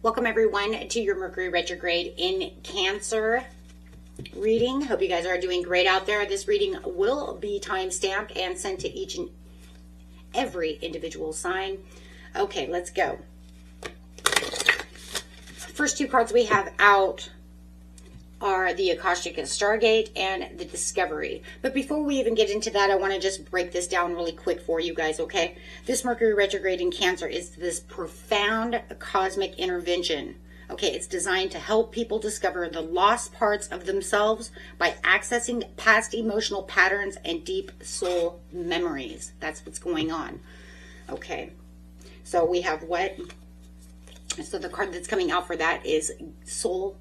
Welcome everyone to your Mercury Retrograde in Cancer reading. Hope you guys are doing great out there. This reading will be time-stamped and sent to each and every individual sign. Okay, let's go. First two cards we have out are the Akashic Stargate and the Discovery. But before we even get into that, I want to just break this down really quick for you guys, okay? This Mercury Retrograde in Cancer is this profound cosmic intervention. Okay, it's designed to help people discover the lost parts of themselves by accessing past emotional patterns and deep soul memories. That's what's going on. Okay, so we have what? So the card that's coming out for that is Soul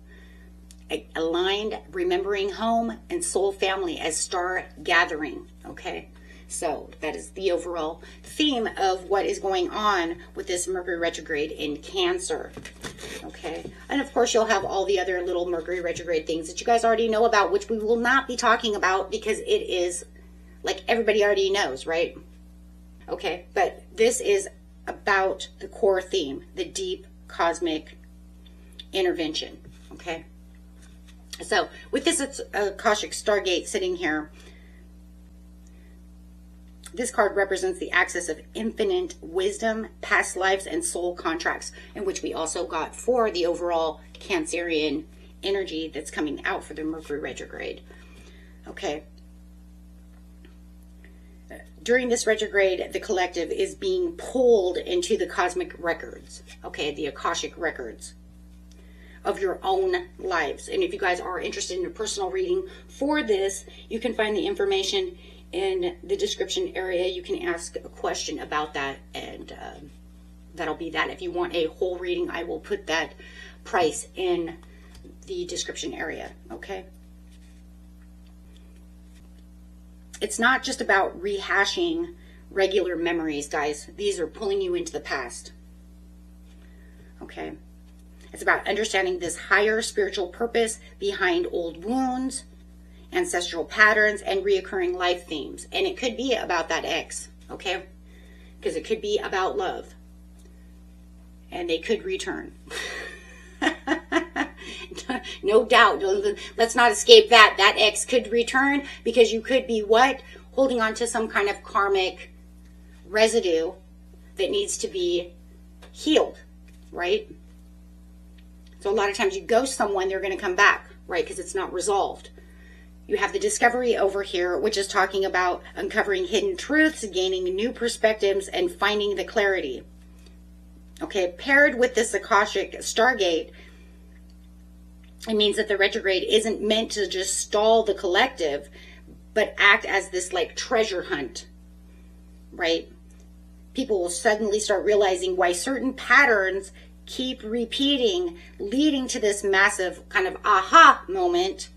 Aligned, Remembering Home, and Soul Family as Star Gathering. Okay, so that is the overall theme of what is going on with this Mercury Retrograde in Cancer. Okay, and of course you'll have all the other little Mercury Retrograde things that you guys already know about, which we will not be talking about because it is like everybody already knows, right? Okay, but this is about the core theme, the deep cosmic intervention. Okay, so with this Akashic Stargate sitting here, this card represents the access of infinite wisdom, past lives, and soul contracts, in which we also got for the overall Cancerian energy that's coming out for the Mercury Retrograde. Okay. During this retrograde, the collective is being pulled into the cosmic records, okay, the Akashic records of your own lives. And if you guys are interested in a personal reading for this, you can find the information in the description area. You can ask a question about that, and that'll be that. If you want a whole reading, I will put that price in the description area, okay? It's not just about rehashing regular memories, guys. These are pulling you into the past, okay? It's about understanding this higher spiritual purpose behind old wounds, ancestral patterns, and reoccurring life themes. And it could be about that ex, okay? Because it could be about love. And they could return. No doubt. Let's not escape that. That ex could return because you could be what? Holding on to some kind of karmic residue that needs to be healed, right? So a lot of times you ghost someone, they're going to come back, right? Because it's not resolved. You have the Discovery over here, which is talking about uncovering hidden truths, gaining new perspectives, and finding the clarity. Okay, paired with this Akashic Stargate, it means that the retrograde isn't meant to just stall the collective, but act as this like treasure hunt, right? People will suddenly start realizing why certain patterns keep repeating, leading to this massive kind of aha moment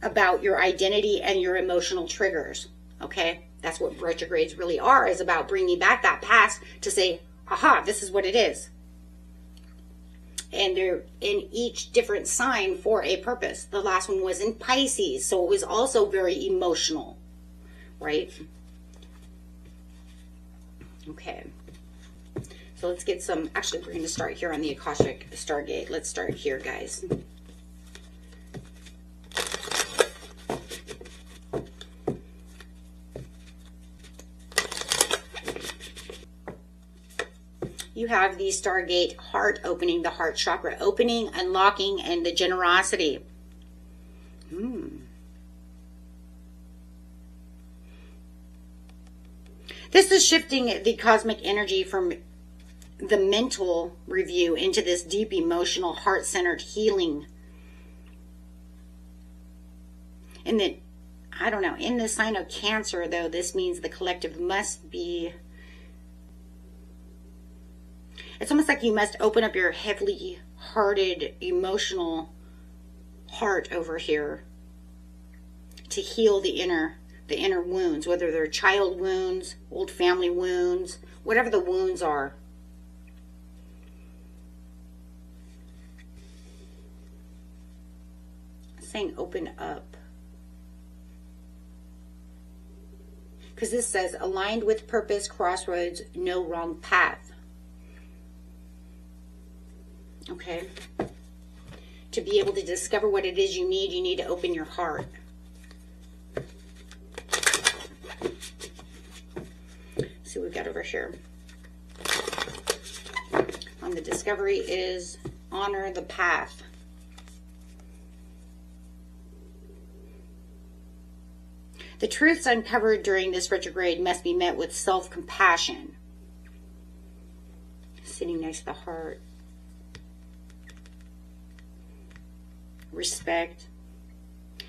about your identity and your emotional triggers, okay? That's what retrogrades really are, is about bringing back that past to say, aha, this is what it is. And they're in each different sign for a purpose. The last one was in Pisces, so it was also very emotional, right? Okay. So let's get some, actually we're going to start here on the Akashic Stargate. Let's start here, guys. You have the Stargate heart opening, the heart chakra opening, unlocking, and the generosity. This is shifting the cosmic energy from the mental review into this deep emotional heart-centered healing. And that, I don't know, in the sign of Cancer though, this means the collective must be, it's almost like you must open up your heavily hearted emotional heart over here to heal the inner wounds, whether they're child wounds, old family wounds, whatever the wounds are. Saying open up, because this says aligned with purpose, crossroads, no wrong path. Okay? To be able to discover what it is you need to open your heart. See what we've got over here. On the discovery is honor the path. The truths uncovered during this retrograde must be met with self-compassion. Sitting next to the heart. Respect.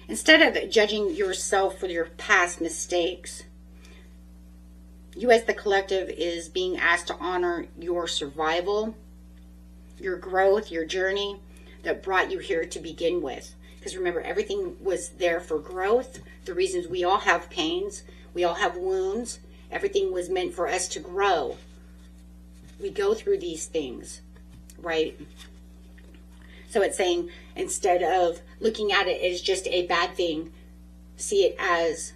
Instead of judging yourself for your past mistakes, you as the collective is being asked to honor your survival, your growth, your journey that brought you here to begin with. Because remember, everything was there for growth. The reasons we all have pains, we all have wounds, everything was meant for us to grow. We go through these things, right? So it's saying, instead of looking at it as just a bad thing, see it as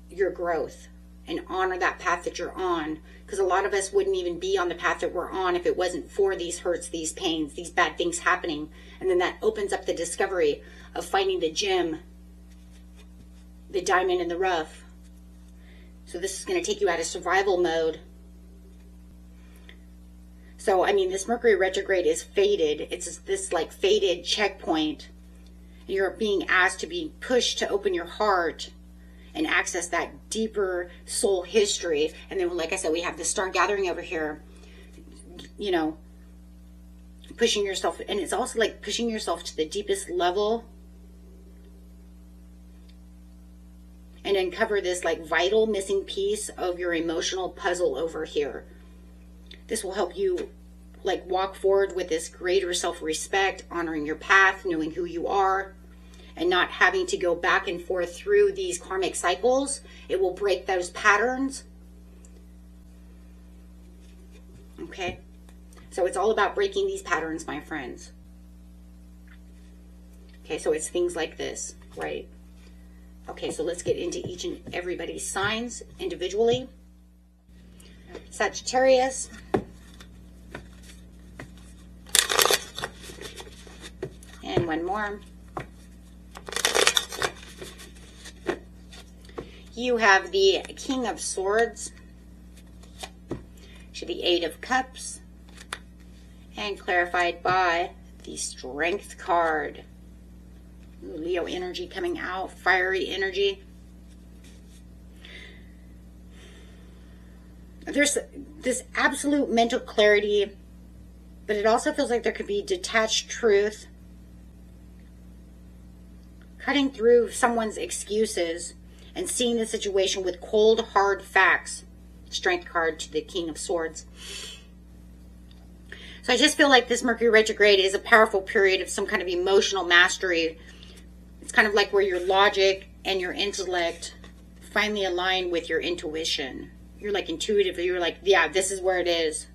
your growth and honor that path that you're on. Because a lot of us wouldn't even be on the path that we're on if it wasn't for these hurts, these pains, these bad things happening. And then that opens up the discovery of finding the gem, the diamond in the rough. So this is going to take you out of survival mode. So, I mean, this Mercury retrograde is fated. It's this like fated checkpoint. You're being asked to be pushed to open your heart and access that deeper soul history. And then, like I said, we have the star gathering over here, you know, pushing yourself. And it's also like pushing yourself to the deepest level and uncover this like vital missing piece of your emotional puzzle over here. This will help you like walk forward with this greater self-respect, honoring your path, knowing who you are, and not having to go back and forth through these karmic cycles. It will break those patterns. Okay? So it's all about breaking these patterns, my friends. Okay, so it's things like this, right? Okay, so let's get into each and everybody's signs individually. Sagittarius. And one more. You have the King of Swords, to the Eight of Cups, and clarified by the Strength card. Ooh, Leo energy coming out, fiery energy. There's this absolute mental clarity, but it also feels like there could be detached truth, cutting through someone's excuses and seeing the situation with cold, hard facts. Strength card to the King of Swords. So I just feel like this Mercury retrograde is a powerful period of some kind of emotional mastery. It's kind of like where your logic and your intellect finally align with your intuition. You're like intuitive. You're like, yeah, this is where it is.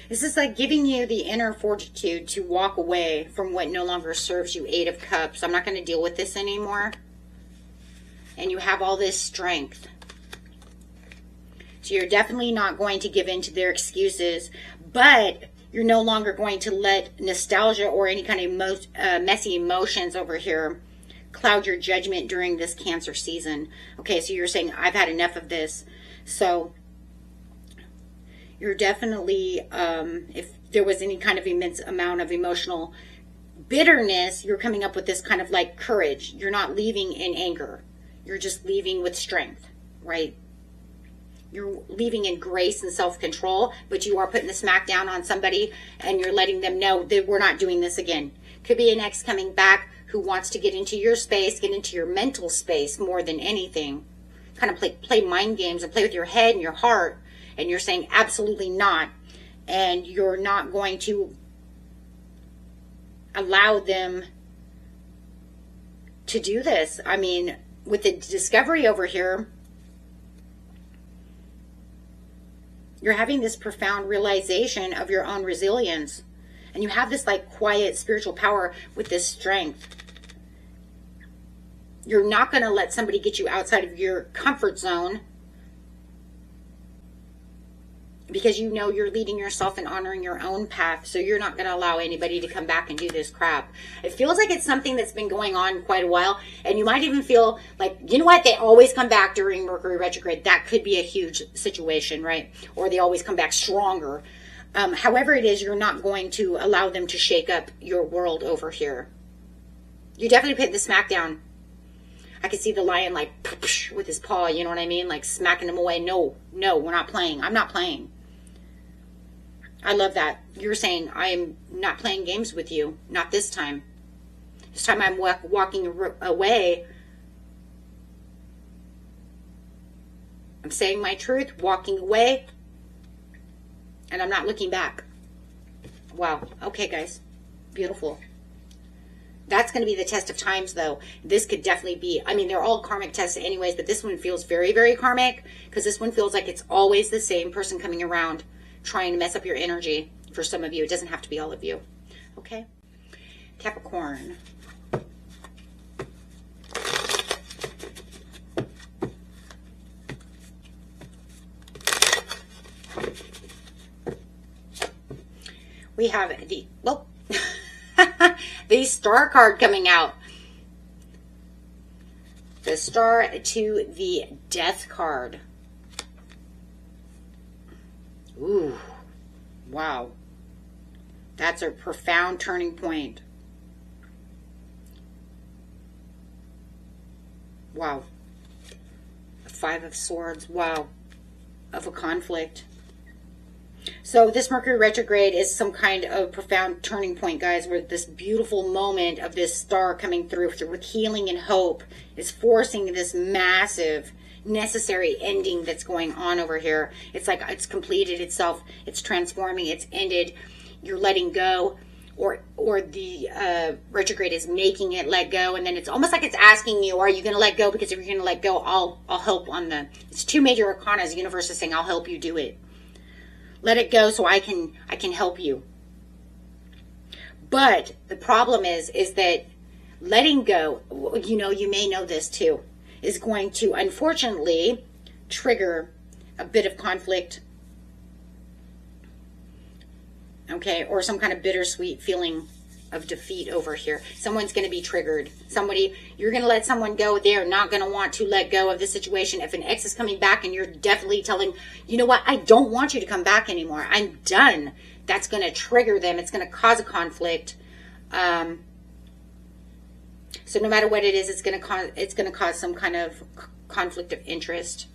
This is like giving you the inner fortitude to walk away from what no longer serves you. Eight of Cups. I'm not going to deal with this anymore. And you have all this strength. So you're definitely not going to give in to their excuses, but you're no longer going to let nostalgia or any kind of messy emotions over here cloud your judgment during this Cancer season. Okay, so you're saying, I've had enough of this. So you're definitely, if there was any kind of immense amount of emotional bitterness, you're coming up with this kind of like courage. You're not leaving in anger. You're just leaving with strength, right? You're leaving in grace and self-control, but you are putting the smack down on somebody and you're letting them know that we're not doing this again. Could be an ex coming back who wants to get into your space, get into your mental space more than anything. Kind of play mind games and play with your head and your heart. And you're saying absolutely not. And you're not going to allow them to do this. I mean, with the discovery over here, you're having this profound realization of your own resilience. And you have this like quiet spiritual power with this strength. You're not going to let somebody get you outside of your comfort zone. because you know you're leading yourself and honoring your own path, so you're not going to allow anybody to come back and do this crap. It feels like it's something that's been going on quite a while, and you might even feel like, you know what, they always come back during Mercury retrograde. That could be a huge situation, right? Or they always come back stronger. However it is, you're not going to allow them to shake up your world over here. You definitely put the smack down. I could see the lion like with his paw, you know what I mean? Like smacking him away. No, we're not playing. I'm not playing. I love that. You're saying, I am not playing games with you. Not this time. This time I'm walking away. I'm saying my truth, walking away, and I'm not looking back. Wow. Okay, guys. Beautiful. That's going to be the test of times, though. This could definitely be, I mean, they're all karmic tests anyways, but this one feels very, very karmic, because this one feels like it's always the same person coming around trying to mess up your energy. For some of you, it doesn't have to be all of you. Okay? Capricorn. We have the, well, the Star card coming out. The Star to the Death card. Ooh, wow. That's a profound turning point. Wow. The Five of Swords. Wow. Of a conflict. So this Mercury retrograde is some kind of profound turning point, guys, where this beautiful moment of this star coming through with healing and hope is forcing this massive, necessary ending that's going on over here. It's like it's completed itself. It's transforming. It's ended. You're letting go, or the retrograde is making it let go, and then it's almost like it's asking you, are you going to let go? Because if you're going to let go, I'll help on the, it's two major arcana. The universe is saying, I'll help you do it. Let it go so I can help you. But the problem is that letting go, you know, you may know this too, is going to unfortunately trigger a bit of conflict. Okay, or some kind of bittersweet feeling of defeat over here. Someone's going to be triggered. Somebody, you're going to let someone go. They're not going to want to let go of the situation. If an ex is coming back and you're definitely telling, you know what, I don't want you to come back anymore. I'm done. That's going to trigger them. It's going to cause a conflict. So no matter what it is, it's going to cause some kind of conflict of interest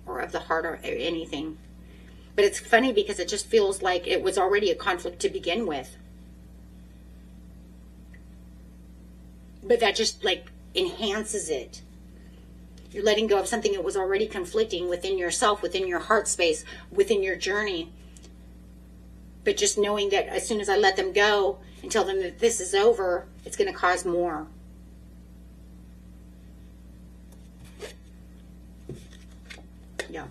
or of the heart or anything. But it's funny because it just feels like it was already a conflict to begin with. But that just like enhances it. You're letting go of something that was already conflicting within yourself, within your heart space, within your journey. But just knowing that as soon as I let them go and tell them that this is over, it's going to cause more. Yeah.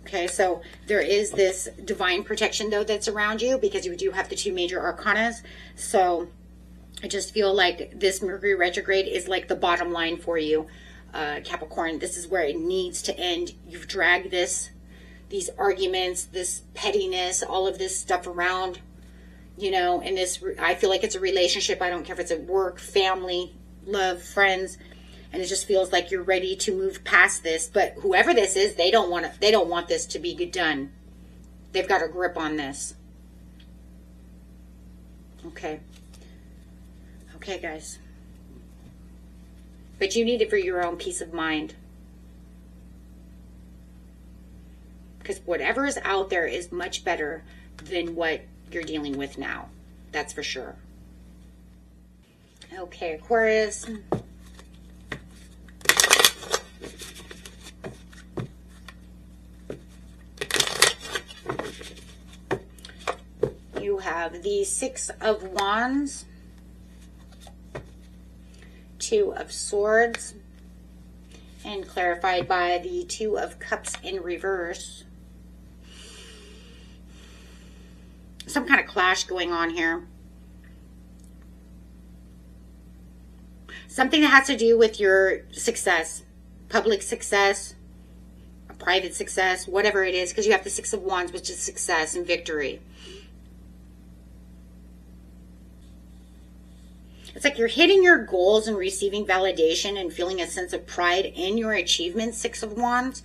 Okay, so there is this divine protection, though, that's around you because you do have the two major arcanas. So I just feel like this Mercury retrograde is like the bottom line for you, Capricorn. This is where it needs to end. You've dragged these arguments, this pettiness, all of this stuff around, you know, and this, I feel like it's a relationship. I don't care if it's at work, family, love, friends, and it just feels like you're ready to move past this. But whoever this is, they don't want this to be done. They've got a grip on this. Okay. Okay, guys. But you need it for your own peace of mind. Because whatever is out there is much better than what you're dealing with now. That's for sure. Okay, Aquarius. You have the Six of Wands, Two of Swords, and clarified by the Two of Cups in reverse. Some kind of clash going on here. Something that has to do with your success, public success, private success, whatever it is, because you have the Six of Wands, which is success and victory. It's like you're hitting your goals and receiving validation and feeling a sense of pride in your achievements, Six of Wands.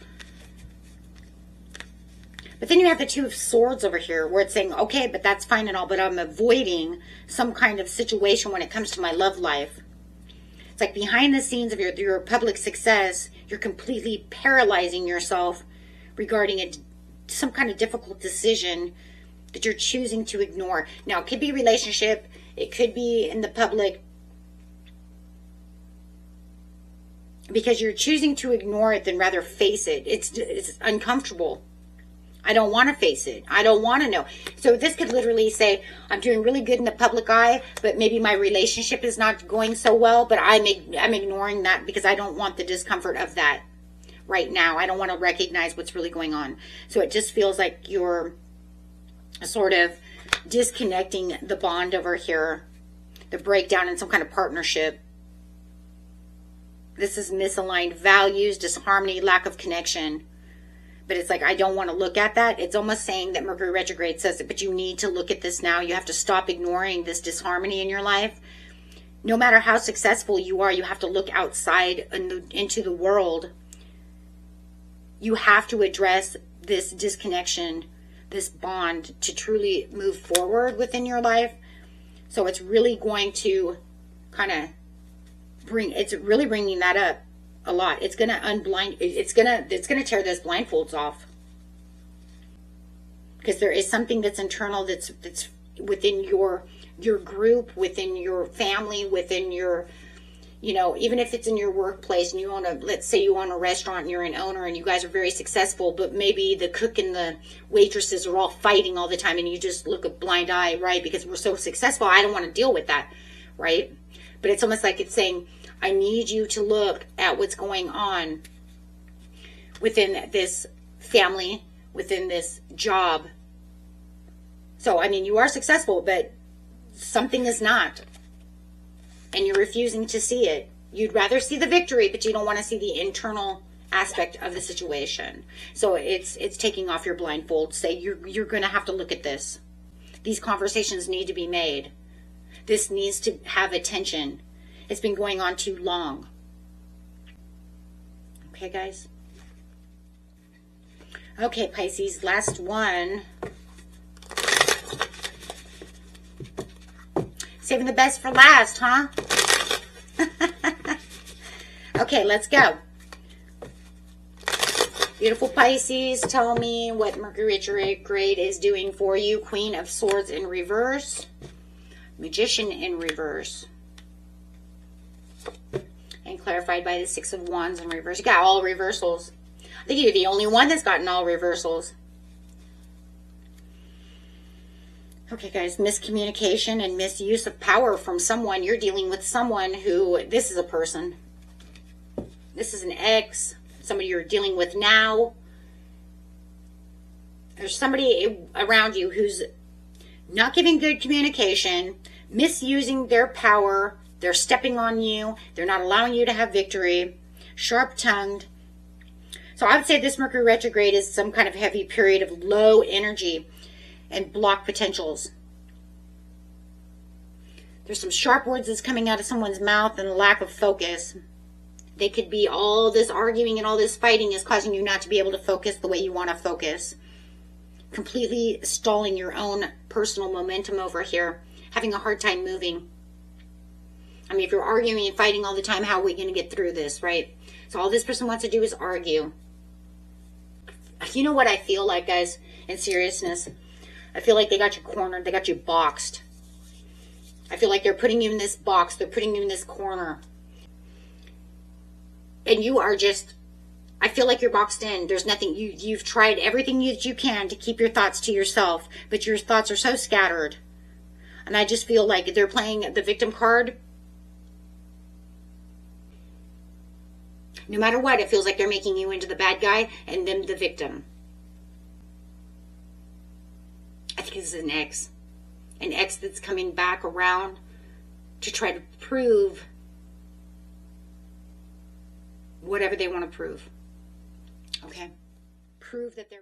But then you have the Two of Swords over here where it's saying, okay, but that's fine and all, but I'm avoiding some kind of situation when it comes to my love life. It's like behind the scenes of your public success, you're completely paralyzing yourself regarding some kind of difficult decision that you're choosing to ignore. Now, it could be a relationship. It could be in the public. Because you're choosing to ignore it than rather face it. It's uncomfortable. I don't want to face it. I don't want to know. So this could literally say, I'm doing really good in the public eye, but maybe my relationship is not going so well, but I'm ignoring that because I don't want the discomfort of that right now. I don't want to recognize what's really going on. So it just feels like you're sort of disconnecting the bond over here, the breakdown in some kind of partnership. This is misaligned values, disharmony, lack of connection. But it's like, I don't want to look at that. It's almost saying that Mercury retrograde says it, but you need to look at this now. You have to stop ignoring this disharmony in your life. No matter how successful you are, you have to look outside into the world. You have to address this disconnection, this bond, to truly move forward within your life. So it's really going to kind of it's really bringing that up a lot. It's going to it's going to tear those blindfolds off. Because there is something that's internal, that's within your group, within your family, within your, even if it's in your workplace and you own let's say you own a restaurant and you're an owner and you guys are very successful, but maybe the cook and the waitresses are all fighting all the time and you just look a blind eye, right? Because we're so successful, I don't want to deal with that, right? But it's almost like it's saying, I need you to look at what's going on within this family, within this job. So, I mean, you are successful, but something is not. And you're refusing to see it. You'd rather see the victory, but you don't want to see the internal aspect of the situation. So it's taking off your blindfold. Say, you're going to have to look at this. These conversations need to be made. This needs to have attention. It's been going on too long. Okay, guys? Okay, Pisces, last one. Saving the best for last, huh? Okay, let's go. Beautiful Pisces, tell me what Mercury retrograde is doing for you. Queen of Swords in reverse. Magician in reverse. And clarified by the Six of Wands in reverse. You got all reversals. I think you're the only one that's gotten all reversals. Okay, guys, miscommunication and misuse of power from someone. You're dealing with someone who, this is a person. This is an ex, somebody you're dealing with now. There's somebody around you who's not giving good communication, misusing their power. They're stepping on you. They're not allowing you to have victory. Sharp-tongued. So I would say this Mercury retrograde is some kind of heavy period of low energy and block potentials. There's some sharp words that's coming out of someone's mouth and a lack of focus. They could be all this arguing and all this fighting is causing you not to be able to focus the way you want to focus. Completely stalling your own personal momentum over here. Having a hard time moving. I mean, if you're arguing and fighting all the time, how are we going to get through this, right? So all this person wants to do is argue. You know what I feel like, guys, in seriousness? I feel like they got you cornered. They got you boxed. I feel like they're putting you in this box. They're putting you in this corner. And you are just, I feel like you're boxed in. There's nothing, you've tried everything that you can to keep your thoughts to yourself, but your thoughts are so scattered. And I just feel like they're playing the victim card. No matter what, it feels like they're making you into the bad guy and them the victim. I think this is an ex. An ex that's coming back around to try to prove whatever they want to prove. Okay? prove that they're